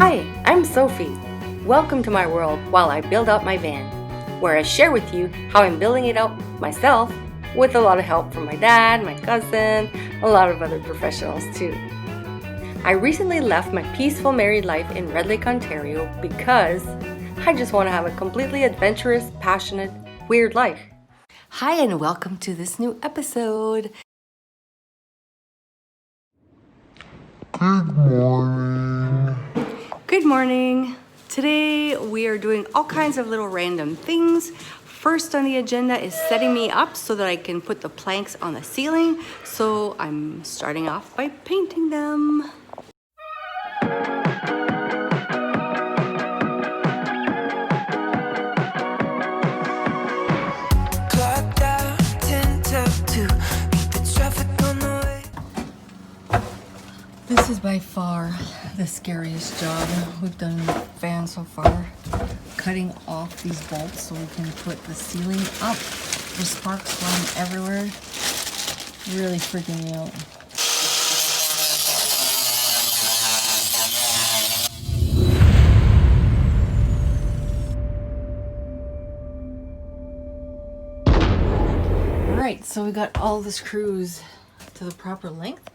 Hi, I'm Sophie. Welcome to my world while I build out my van, where I share with you how I'm building it out myself with a lot of help from my dad, my cousin, a lot of other professionals too. I recently left my peaceful married life in Red Lake, Ontario because I just want to have a completely adventurous, passionate, weird life. Hi, and welcome to this new episode. Good morning. Today we are doing all kinds of little random things. First on the agenda is setting me up so that I can put the planks on the ceiling. So I'm starting off by painting them. This is by far the scariest job we've done in the van so far. Cutting off these bolts so we can put the ceiling up. There's sparks flying everywhere. Really freaking me out. Alright, so we got all the screws to the proper length.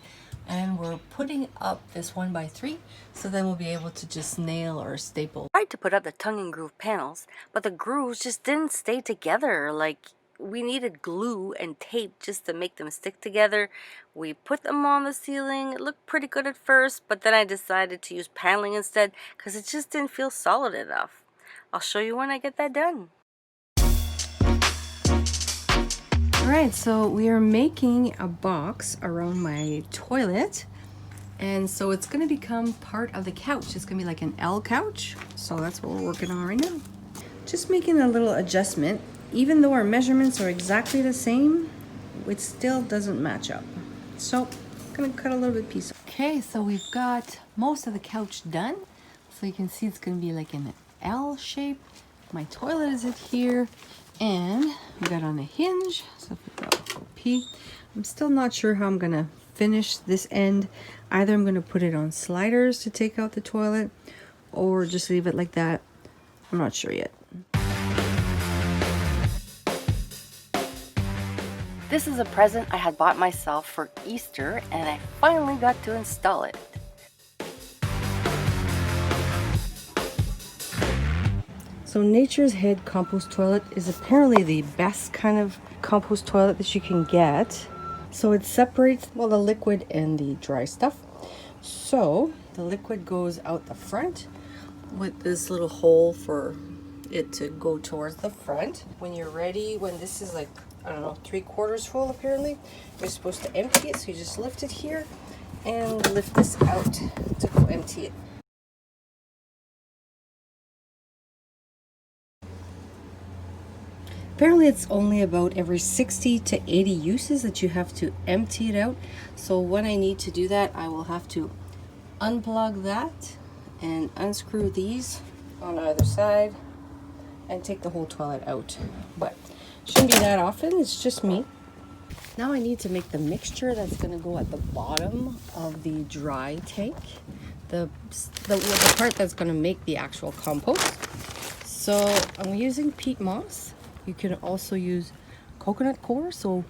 And we're putting up this 1x3, so then we'll be able to just nail or staple. I tried to put up the tongue and groove panels, but the grooves just didn't stay together. Like, we needed glue and tape just to make them stick together. We put them on the ceiling. It looked pretty good at first, but then I decided to use paneling instead because it just didn't feel solid enough. I'll show you when I get that done. Alright, so we are making a box around my toilet, and so it's going to become part of the couch. It's going to be like an L couch, so that's what we're working on right now. Just making a little adjustment. Even though our measurements are exactly the same, it still doesn't match up. So I'm going to cut a little bit piece. Okay, so we've got most of the couch done. So you can see it's going to be like in an L shape. My toilet is it here. And we got on a hinge, so if we go P, I'm still not sure how I'm gonna finish this end. Either I'm gonna put it on sliders to take out the toilet, or just leave it like that. I'm not sure yet. This is a present I had bought myself for Easter, and I finally got to install it. So Nature's Head Compost Toilet is apparently the best kind of compost toilet that you can get. So it separates, well, the liquid and the dry stuff. So the liquid goes out the front with this little hole for it to go towards the front. When you're ready, when this is like, I don't know, 3/4 full apparently, you're supposed to empty it. So you just lift it here and lift this out to go empty it. Apparently it's only about every 60 to 80 uses that you have to empty it out. So when I need to do that, I will have to unplug that and unscrew these on either side and take the whole toilet out. But shouldn't be that often, it's just me. Now I need to make the mixture that's gonna go at the bottom of the dry tank. The part that's gonna make the actual compost. So I'm using peat moss. You can also use coconut coir, so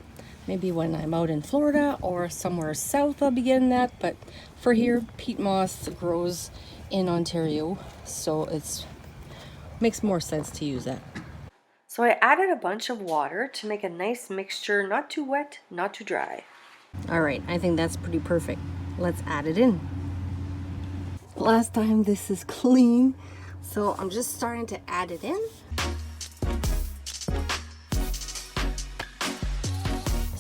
maybe when I'm out in Florida or somewhere south I'll be getting that, but for here, peat moss grows in Ontario, so it makes more sense to use that. So I added a bunch of water to make a nice mixture, not too wet, not too dry. Alright, I think that's pretty perfect. Let's add it in. Last time this is clean, so I'm just starting to add it in.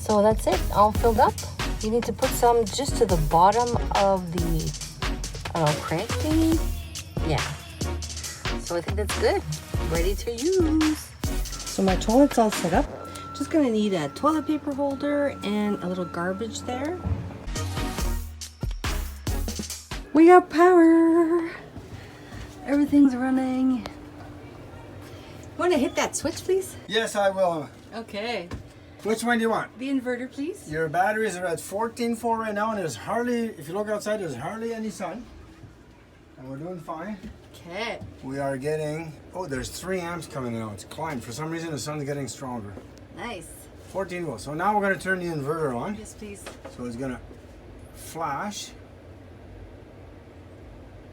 So that's it, all filled up. You need to put some just to the bottom of the, I don't know, crank thingy? Yeah. So I think that's good. Ready to use. So my toilet's all set up. Just gonna need a toilet paper holder and a little garbage there. We got power. Everything's running. Want to hit that switch, please? Yes, I will. Okay. Which one do you want? The inverter, please. Your batteries are at 14.4 right now, and there's hardly, if you look outside, there's hardly any sun. And we're doing fine. Okay. We are getting, oh, there's 3 amps coming now. It's climbed. For some reason, the sun's getting stronger. Nice. 14 volts. So now we're going to turn the inverter on. Yes, please. So it's going to flash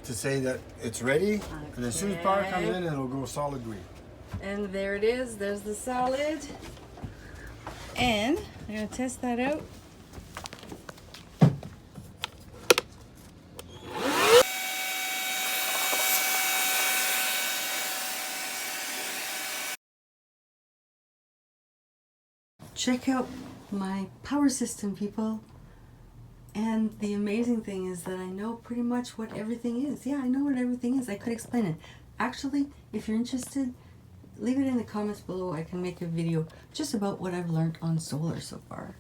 to say that it's ready. Okay. And as soon as power comes in, it'll go solid green. And there it is. There's the solid. And I'm going to test that out. Check out my power system, people. And the amazing thing is that I know pretty much what everything is. Yeah, I know what everything is. I could explain it. Actually, if you're interested, leave it in the comments below. I can make a video just about what I've learned on solar so far.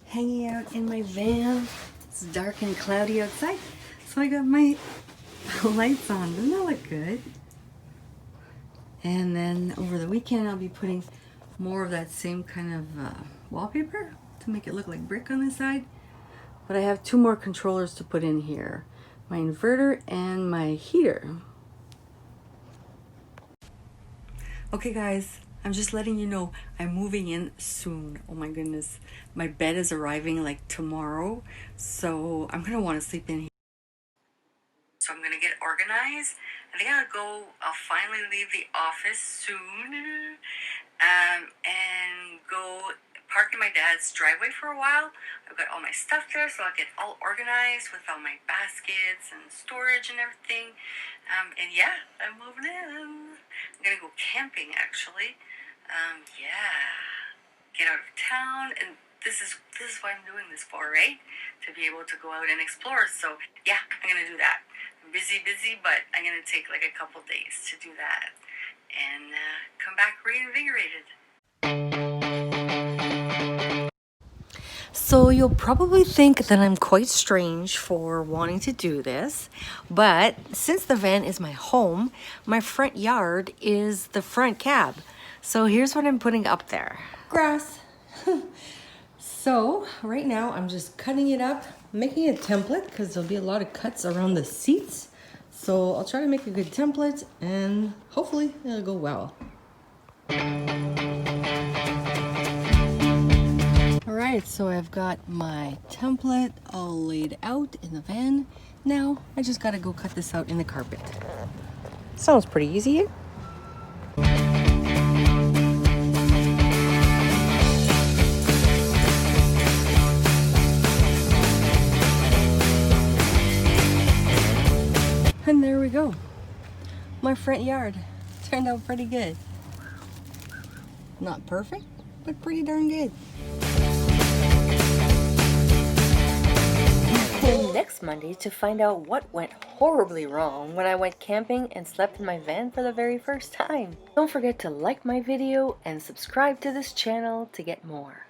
Hanging out in my van. It's dark and cloudy outside, so I got my lights on. Doesn't that look good? And then over the weekend, I'll be putting more of that same kind of wallpaper to make it look like brick on this side. But I have 2 more controllers to put in here. My inverter and my heater. Okay guys, I'm just letting you know I'm moving in soon. Oh my goodness. My bed is arriving like tomorrow. So I'm gonna want to sleep in here. So I'm gonna get organized. I think I'll finally leave the office soon. And go park in my dad's driveway for a while. I've got all my stuff there, so I'll get all organized with all my baskets and storage and everything. And yeah, I'm moving in. I'm gonna go camping actually. Yeah, get out of town, and this is what I'm doing this for, right? To be able to go out and explore. So yeah, I'm gonna do that. I'm busy, but I'm gonna take like a couple days to do that. And come back reinvigorated. So you'll probably think that I'm quite strange for wanting to do this, but since the van is my home, my front yard is the front cab. So here's what I'm putting up there. Grass. So right now I'm just cutting it up, making a template because there'll be a lot of cuts around the seats. So I'll try to make a good template and hopefully it'll go well. Alright, so I've got my template all laid out in the van. Now I just gotta go cut this out in the carpet. Sounds pretty easy. And there we go. My front yard turned out pretty good. Not perfect, but pretty darn good. Next Monday to find out what went horribly wrong when I went camping and slept in my van for the very first time. Don't forget to like my video and subscribe to this channel to get more.